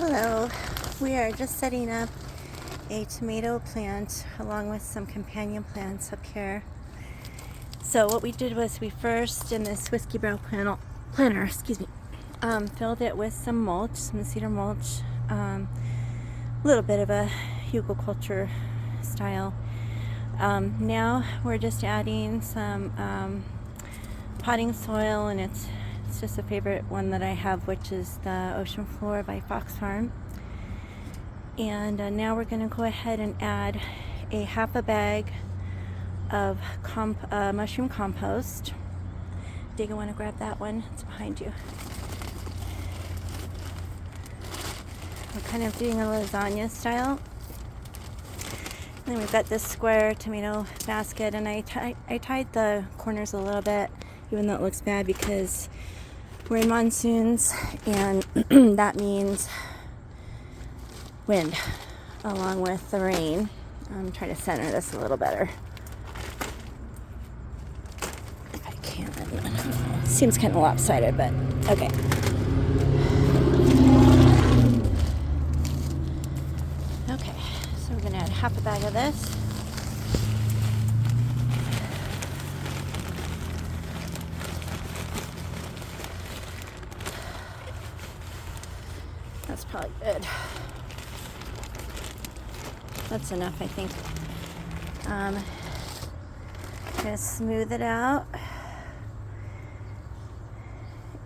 Hello, we are just setting up a tomato plant along with some companion plants up here. So what we did was we first, in this whiskey barrel planter, filled it with some mulch, some cedar mulch, a little bit of a hugelkultur style. Now we're just adding some potting soil, and it's just a favorite one that I have, which is the Ocean Floor by Fox Farm. And now we're going to go ahead and add a half a bag of mushroom compost. Dig, I want to grab that one. It's behind you. We're kind of doing a lasagna style. And then we've got this square tomato basket, and I tied the corners a little bit, even though it looks bad, because we're in monsoons, and that means wind along with the rain. I'm trying to center this a little better. If I can, it seems kind of lopsided, but okay. Okay, so we're gonna add half a bag of this. That's probably good. That's enough, I think. I'm gonna smooth it out.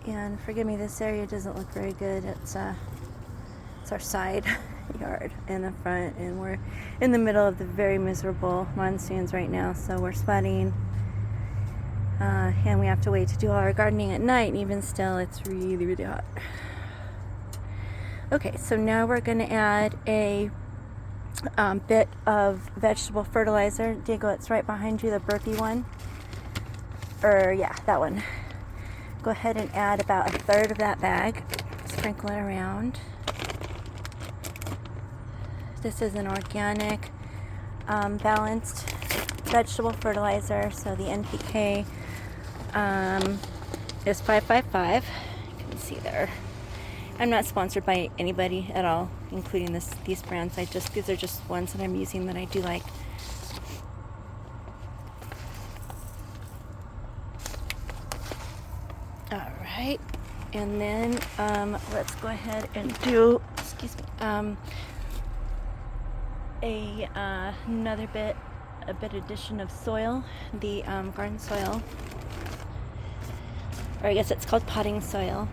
And forgive me, this area doesn't look very good. It's our side yard in the front, and we're in the middle of the very miserable monsoons right now, so we're sweating. And we have to wait to do all our gardening at night, and even still, it's really, really hot. Okay, so now we're going to add a bit of vegetable fertilizer. Diego, it's right behind you, the burpee one. Yeah, that one. Go ahead and add about a third of that bag. Sprinkle it around. This is an organic, balanced vegetable fertilizer, so the NPK is 555. You can see there. I'm not sponsored by anybody at all, including these brands. These are just ones that I'm using that I do like. All right, and then let's go ahead and do, another bit addition of soil, the garden soil, or I guess it's called potting soil.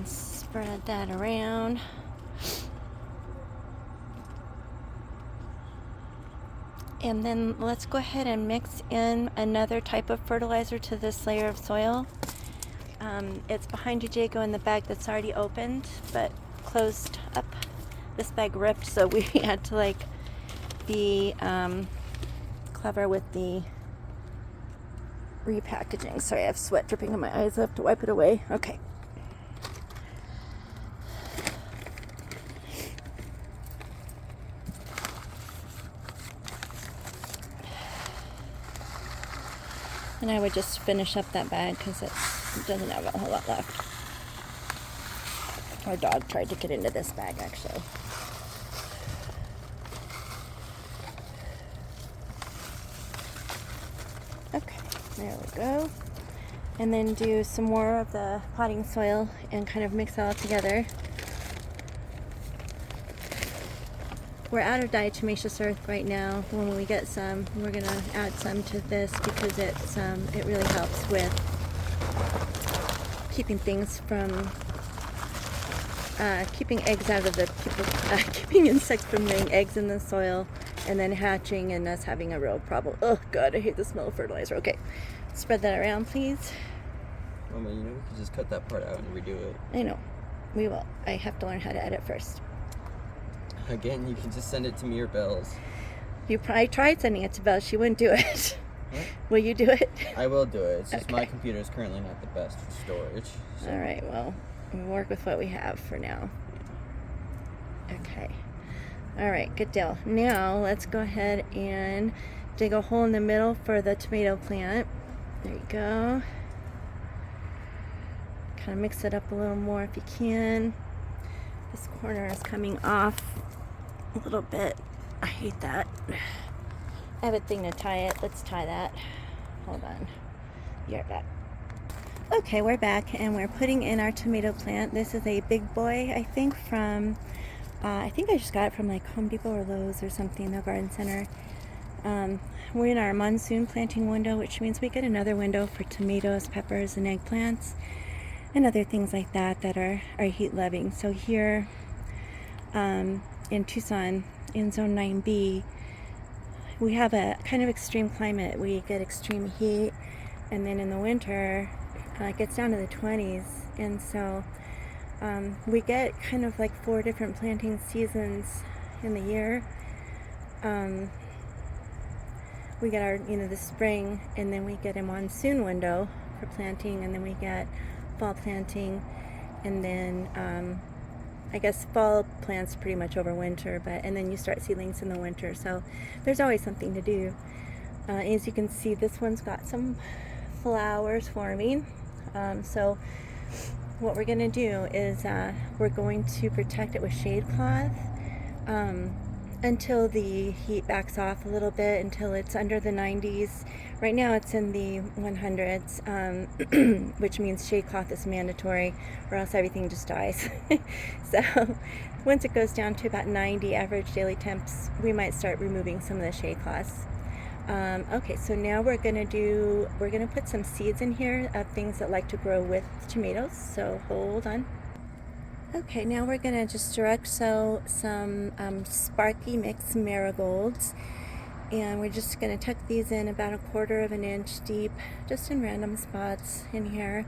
Spread that around. And then let's go ahead and mix in another type of fertilizer to this layer of soil. It's behind you, Jago, in the bag that's already opened but closed up. This bag ripped, so we had to be clever with the repackaging. Sorry, I have sweat dripping in my eyes. I have to wipe it away. Okay. And I would just finish up that bag because it doesn't have a whole lot left. Our dog tried to get into this bag, actually. Okay, there we go. And then do some more of the potting soil and kind of mix it all together. We're out of diatomaceous earth right now. When we get some, we're going to add some to this because it really helps with keeping things from keeping eggs out of the people, keeping insects from laying eggs in the soil and then hatching and us having a real problem. Oh God, I hate the smell of fertilizer. Okay, spread that around, please. Mama, you know we could just cut that part out and redo it. I know, we will. I have to learn how to edit first. Again, you can just send it to me or Belle's. I tried sending it to Belle. She wouldn't do it. What? Will you do it? I will do it. It's just Okay. my computer is currently not the best for storage. So. All right, well, we'll work with what we have for now. Okay. All right, good deal. Now let's go ahead and dig a hole in the middle for the tomato plant. There you go. Kind of mix it up a little more if you can. This corner is coming off a little bit. I hate that. I have a thing to tie it. Let's tie that. Hold on. You're back. Okay, we're back and we're putting in our tomato plant. This is a big boy, I think, from, I think I just got it from like Home Depot or Lowe's or something, the garden center. We're in our monsoon planting window, which means we get another window for tomatoes, peppers, and eggplants, and other things like that that are heat loving. So here in Tucson, in Zone 9B, we have a kind of extreme climate. We get extreme heat, and then in the winter it gets down to the 20s, and so we get kind of like 4 different planting seasons in the year. We get our, the spring, and then we get a monsoon window for planting, and then we get fall planting, and then I guess fall plants pretty much over winter, and then you start seedlings in the winter, so there's always something to do. As you can see, this one's got some flowers forming, so what we're going to do is we're going to protect it with shade cloth until the heat backs off a little bit, until it's under the 90s. Right now it's in the 100s, which means shade cloth is mandatory, or else everything just dies. So once it goes down to about 90 average daily temps, we might start removing some of the shade cloths. Okay, so now we're gonna put some seeds in here of things that like to grow with tomatoes, so hold on. Okay, now we're gonna just direct sow some Sparky mixed marigolds, and we're just gonna tuck these in about 1/4 of an inch deep, just in random spots in here,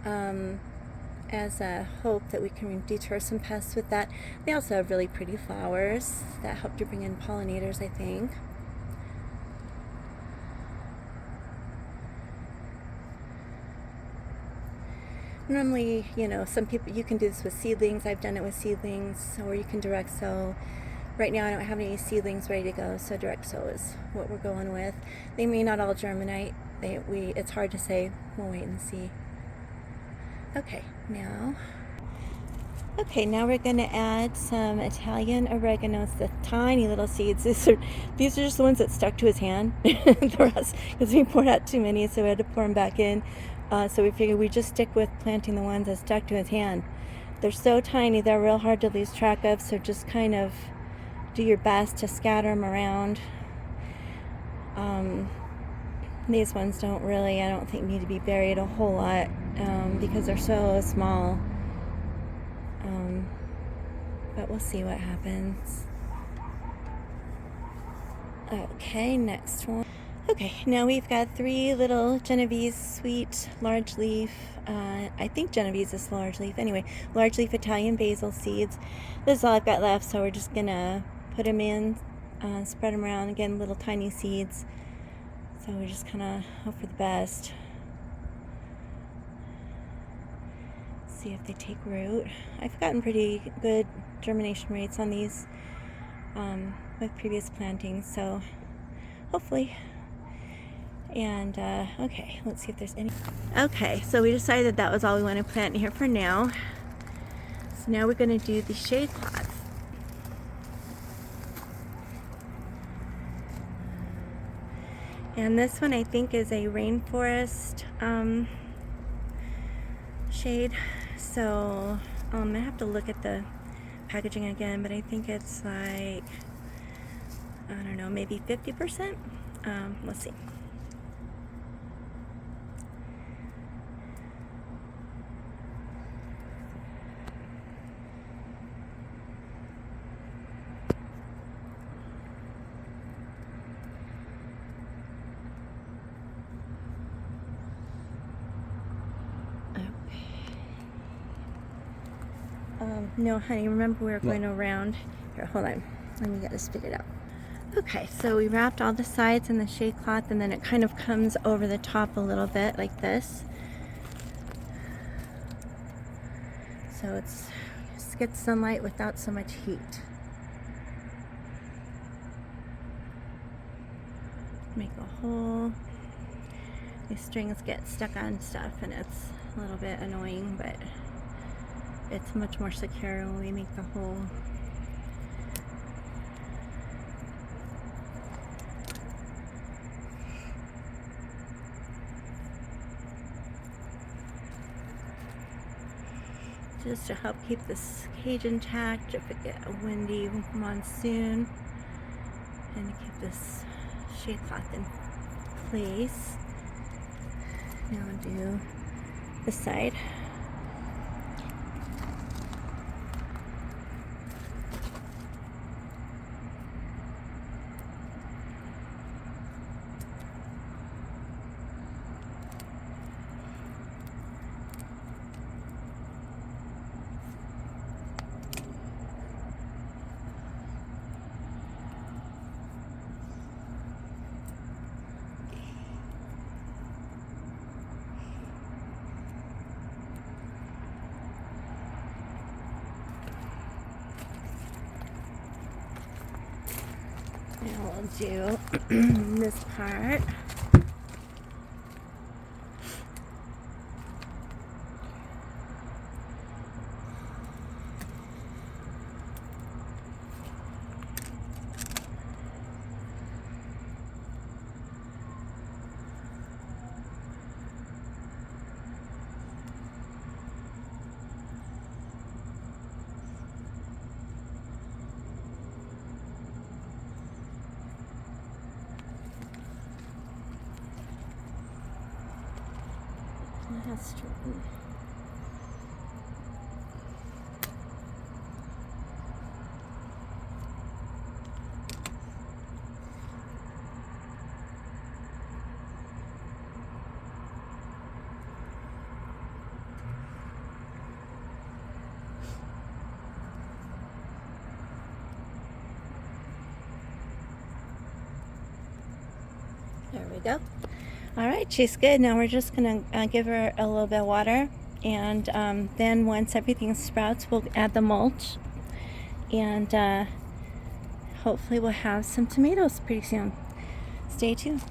as a hope that we can deter some pests with that. They also have really pretty flowers that help to bring in pollinators, I think. Normally, some people, you can do this with seedlings. I've done it with seedlings, or you can direct sow. Right now I don't have any seedlings ready to go, so direct sow is what we're going with. They may not all germinate. It's hard to say. We'll wait and see. Okay, now we're going to add some Italian oregano. It's the tiny little seeds. These are just the ones that stuck to his hand. The rest, because we poured out too many, so we had to pour them back in. So we figured we'd just stick with planting the ones that stuck to his hand. They're so tiny, they're real hard to lose track of, so just kind of do your best to scatter them around. These ones I don't think need to be buried a whole lot, because they're so small. But we'll see what happens. Okay, next one. Okay, now we've got 3 little Genovese sweet large leaf, I think Genovese is large leaf, anyway, large leaf Italian basil seeds. This is all I've got left, so we're just gonna put them in, spread them around, again, little tiny seeds. So we just kind of hope for the best. See if they take root. I've gotten pretty good germination rates on these with previous plantings, so hopefully. And okay, let's see if there's any. Okay, so we decided that was all we want to plant in here for now. So now we're going to do the shade cloth. And this one I think is a rainforest shade. So I have to look at the packaging again, but I think it's like, I don't know, maybe 50%. Let's see. No, honey, remember we were going around. Here, hold on. Let me get this figured out. Okay, so we wrapped all the sides in the shade cloth, and then it kind of comes over the top a little bit like this. So it's just gets sunlight without so much heat. Make a hole. These strings get stuck on stuff and it's a little bit annoying, but it's much more secure when we make the hole. Just to help keep this cage intact if it get a windy monsoon, and to keep this shade cloth in place. Now I'll do this side. Now we'll do this part. That's true. There we go. All right, she's good. Now we're just gonna give her a little bit of water, and then once everything sprouts, we'll add the mulch, and hopefully we'll have some tomatoes pretty soon. Stay tuned.